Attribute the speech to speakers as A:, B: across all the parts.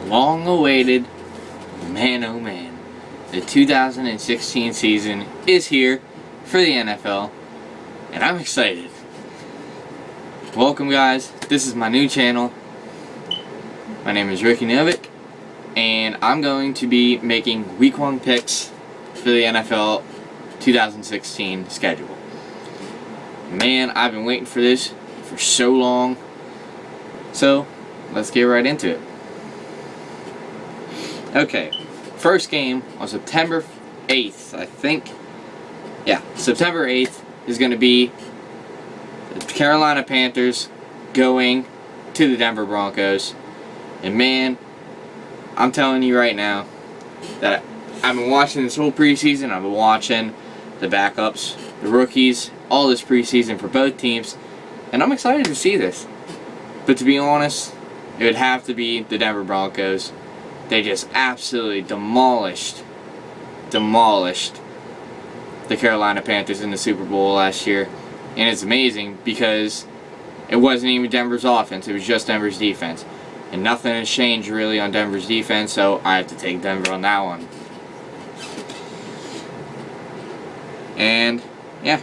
A: long awaited, man oh man, the 2016 season is here for the NFL, and I'm excited. Welcome guys, this is my new channel. My name is Ricky Novick, and I'm going to be making week 1 picks for the NFL 2016 schedule. Man, I've been waiting for this for so long. So, let's get right into it. Okay, first game on September 8th, I think. Yeah, September 8th is going to be the Carolina Panthers going to the Denver Broncos. And man, I'm telling you right now that I've been watching this whole preseason. I've been watching the backups, the rookies, all this preseason for both teams, and I'm excited to see this. But to be honest, it would have to be the Denver Broncos. They just absolutely demolished the Carolina Panthers in the Super Bowl last year. And it's amazing because it wasn't even Denver's offense, it was just Denver's defense. And nothing has changed really on Denver's defense, so I have to take Denver on that one. And, yeah,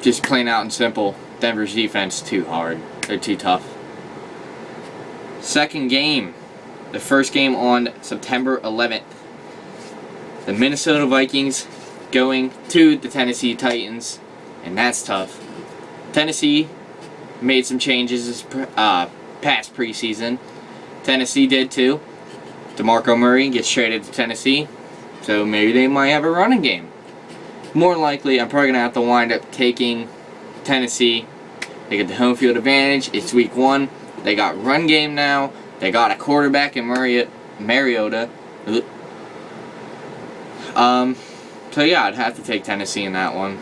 A: just plain out and simple, Denver's defense too hard. They're too tough. Second game, the first game on September 11th. The Minnesota Vikings going to the Tennessee Titans, and that's tough. Tennessee made some changes this past preseason. Tennessee did too. DeMarco Murray gets traded to Tennessee, so maybe they might have a running game. More likely, I'm probably going to have to wind up taking Tennessee. They get the home field advantage. It's week 1. They got run game now. They got a quarterback in Mariota. So yeah, I'd have to take Tennessee in that one.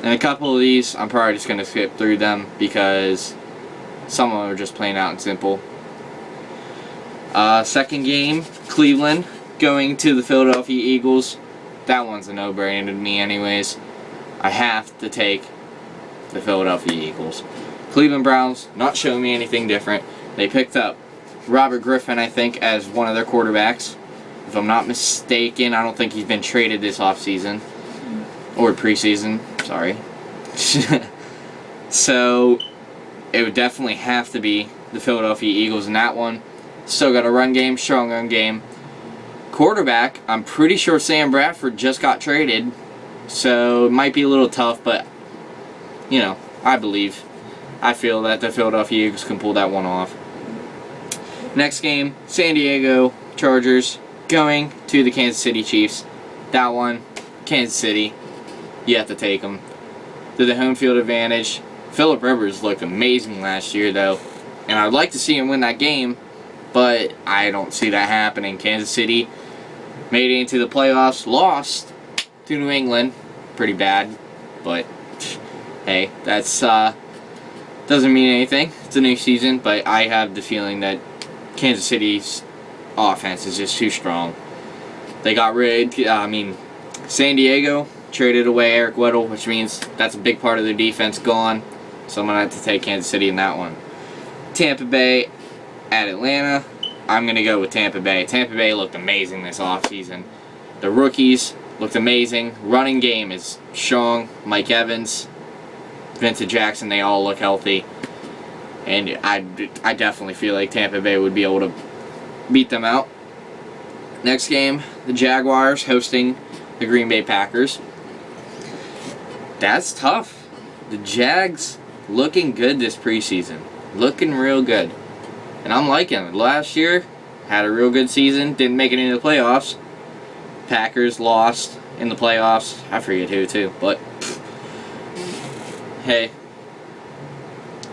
A: And a couple of these, I'm probably just going to skip through them because some of them are just plain out and simple. Second game, Cleveland going to the Philadelphia Eagles. That one's a no-brainer to me anyways. I have to take the Philadelphia Eagles. Cleveland Browns, not showing me anything different. They picked up Robert Griffin, I think, as one of their quarterbacks. If I'm not mistaken, I don't think he's been traded this offseason. Or preseason, sorry. So, it would definitely have to be the Philadelphia Eagles in that one. Still got a run game, strong run game. Quarterback, I'm pretty sure Sam Bradford just got traded. So, it might be a little tough, but, you know, I feel that the Philadelphia Eagles can pull that one off. Next game, San Diego Chargers going to the Kansas City Chiefs. That one, Kansas City, you have to take them. To the home field advantage. Phillip Rivers looked amazing last year, though. And I'd like to see him win that game, but I don't see that happening. Kansas City made it into the playoffs, lost to New England. Pretty bad, but hey, that's doesn't mean anything. It's a new season, but I have the feeling that Kansas City's offense is just too strong. They got San Diego traded away Eric Weddle, which means that's a big part of their defense gone. So I'm going to have to take Kansas City in that one. Tampa Bay at Atlanta. I'm going to go with Tampa Bay. Tampa Bay looked amazing this offseason. The rookies looked amazing. Running game is strong. Mike Evans, Vincent Jackson, they all look healthy. And I definitely feel like Tampa Bay would be able to beat them out. Next game, the Jaguars hosting the Green Bay Packers. That's tough. The Jags looking good this preseason. Looking real good. And I'm liking it. Last year, had a real good season. Didn't make it into the playoffs. Packers lost in the playoffs. I forget who too, but hey,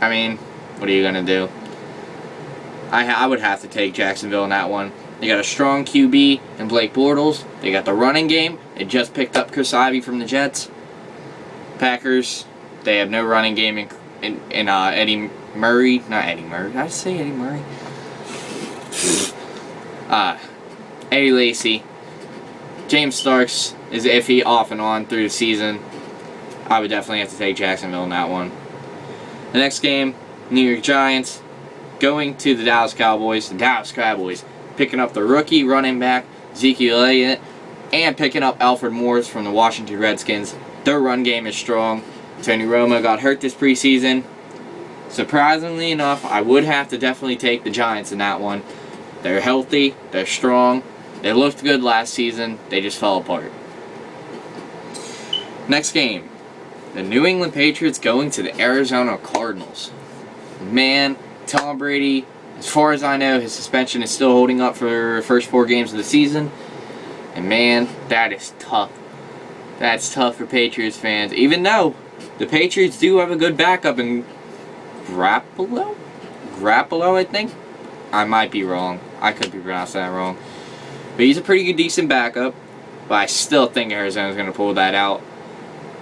A: I mean, what are you going to do? I would have to take Jacksonville in that one. They got a strong QB in Blake Bortles. They got the running game. They just picked up Chris Ivey from the Jets. Packers, they have no running game in Eddie Murray. Not Eddie Murray. Did I say Eddie Murray? Eddie Lacy. James Starks is iffy off and on through the season. I would definitely have to take Jacksonville in that one. The next game, New York Giants going to the Dallas Cowboys. The Dallas Cowboys picking up the rookie running back, Ezekiel Elliott, and picking up Alfred Morris from the Washington Redskins. Their run game is strong. Tony Romo got hurt this preseason. Surprisingly enough, I would have to definitely take the Giants in that one. They're healthy, they're strong, they looked good last season, they just fell apart. Next game, the New England Patriots going to the Arizona Cardinals. Man, Tom Brady, as far as I know, his suspension is still holding up for the first 4 games of the season. And man, that is tough. That's tough for Patriots fans, even though the Patriots do have a good backup in Garoppolo, I think. I might be wrong. I could be pronouncing that wrong. But he's a pretty good, decent backup. But I still think Arizona's going to pull that out.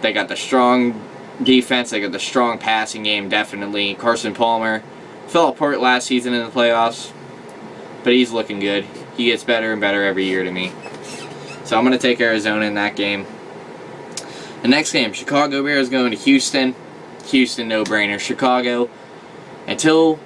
A: They got the strong defense. They got the strong passing game, definitely. Carson Palmer fell apart last season in the playoffs. But he's looking good. He gets better and better every year to me. So I'm going to take Arizona in that game. The next game, Chicago Bears going to Houston. Houston, no-brainer. Chicago, until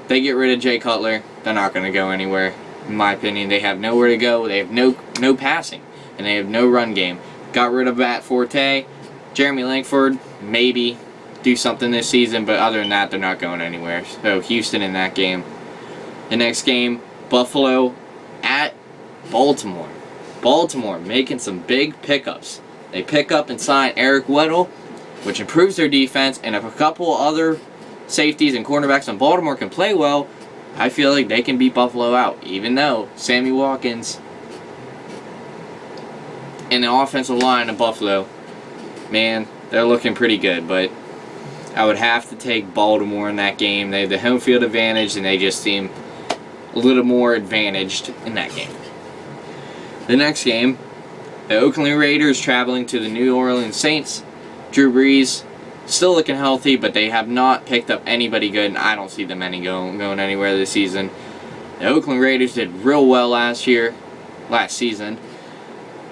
A: they get rid of Jay Cutler, they're not going to go anywhere. In my opinion, they have nowhere to go. They have no passing, and they have no run game. Got rid of Matt Forte. Jeremy Langford, maybe do something this season, but other than that, they're not going anywhere. So Houston in that game. The next game, Buffalo at Baltimore. Baltimore making some big pickups. They pick up and sign Eric Weddle, which improves their defense, and if a couple other safeties and cornerbacks in Baltimore can play well, I feel like they can beat Buffalo out, even though Sammy Watkins and the offensive line of Buffalo, man, they're looking pretty good, but I would have to take Baltimore in that game. They have the home field advantage, and they just seem a little more advantaged in that game. The next game, the Oakland Raiders traveling to the New Orleans Saints. Drew Brees still looking healthy, but they have not picked up anybody good, and I don't see them going anywhere this season. The Oakland Raiders did real well last season,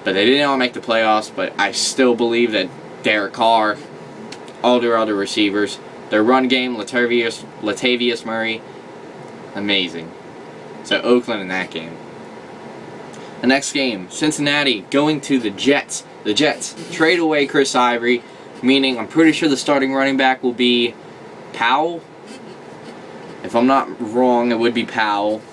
A: but they did not make the playoffs. But I still believe that Derek Carr, all their other receivers, their run game, Latavius Murray, amazing. So Oakland in that game. The next game, Cincinnati going to the Jets. The Jets trade away Chris Ivory, meaning I'm pretty sure the starting running back will be Powell. If I'm not wrong, it would be Powell.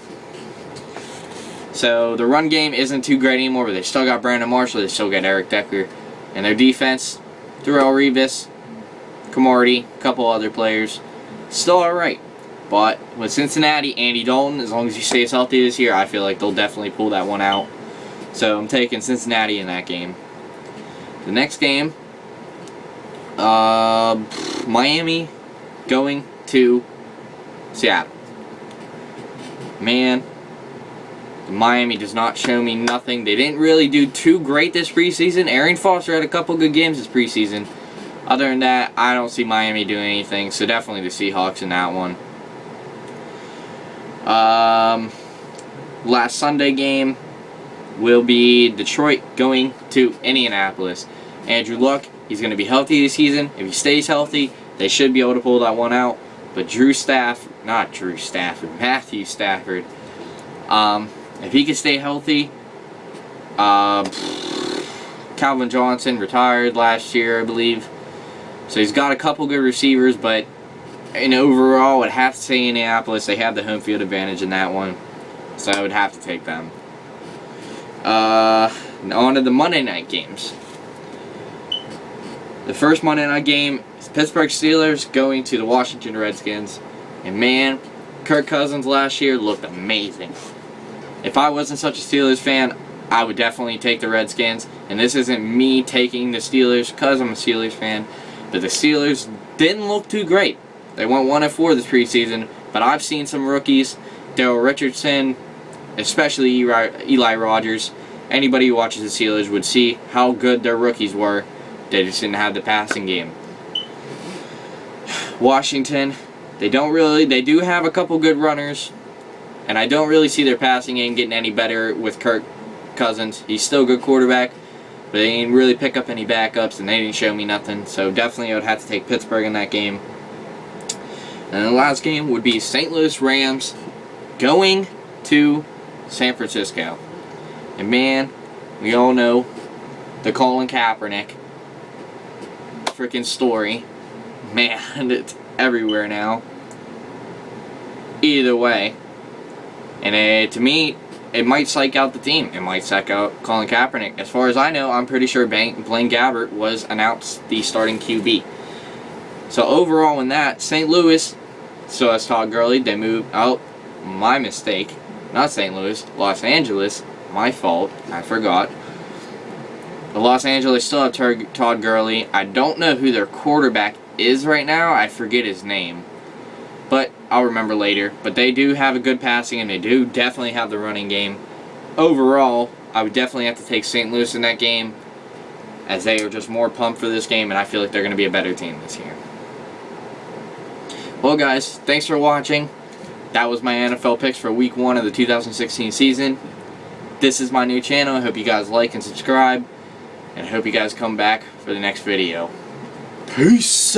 A: So the run game isn't too great anymore, but they still got Brandon Marshall, they still got Eric Decker. And their defense, Darrelle Revis, Camardi, a couple other players, still alright. But with Cincinnati, Andy Dalton, as long as he stays healthy this year, I feel like they'll definitely pull that one out. So I'm taking Cincinnati in that game. The next game, Miami going to Seattle. Man, Miami does not show me nothing. They didn't really do too great this preseason. Arian Foster had a couple good games this preseason. Other than that, I don't see Miami doing anything. So definitely the Seahawks in that one. Last Sunday game will be Detroit going to Indianapolis. Andrew Luck, he's going to be healthy this season. If he stays healthy, they should be able to pull that one out. But Matthew Stafford, if he can stay healthy, Calvin Johnson retired last year, I believe. So he's got a couple good receivers, but overall, I would have to say Indianapolis. They have the home field advantage in that one. So I would have to take them. On to the Monday night games. The first Monday night game is Pittsburgh Steelers going to the Washington Redskins. And man, Kirk Cousins last year looked amazing. If I wasn't such a Steelers fan, I would definitely take the Redskins. And this isn't me taking the Steelers because I'm a Steelers fan. But the Steelers didn't look too great. They went 1-4 this preseason. But I've seen some rookies. Daryl Richardson, especially Eli Rogers. Anybody who watches the Steelers would see how good their rookies were. They just didn't have the passing game. Washington, they do have a couple good runners. And I don't really see their passing game getting any better with Kirk Cousins. He's still a good quarterback. But they didn't really pick up any backups, and they didn't show me nothing. So definitely I would have to take Pittsburgh in that game. And the last game would be St. Louis Rams going to San Francisco. And man, we all know the Colin Kaepernick freaking story. Man, it's everywhere now. Either way. And to me, it might psych out the team. It might psych out Colin Kaepernick. As far as I know, I'm pretty sure Blaine Gabbert was announced the starting QB. So overall in that, St. Louis, so as Todd Gurley, they moved out. My mistake. Not St. Louis, Los Angeles. My fault. I forgot. The Los Angeles still have Todd Gurley. I don't know who their quarterback is right now. I forget his name. But I'll remember later. But they do have a good passing, and they do definitely have the running game. Overall, I would definitely have to take St. Louis in that game, as they are just more pumped for this game, and I feel like they're going to be a better team this year. Well, guys, thanks for watching. That was my NFL picks for Week 1 of the 2016 season. This is my new channel. I hope you guys like and subscribe, and I hope you guys come back for the next video. Peace!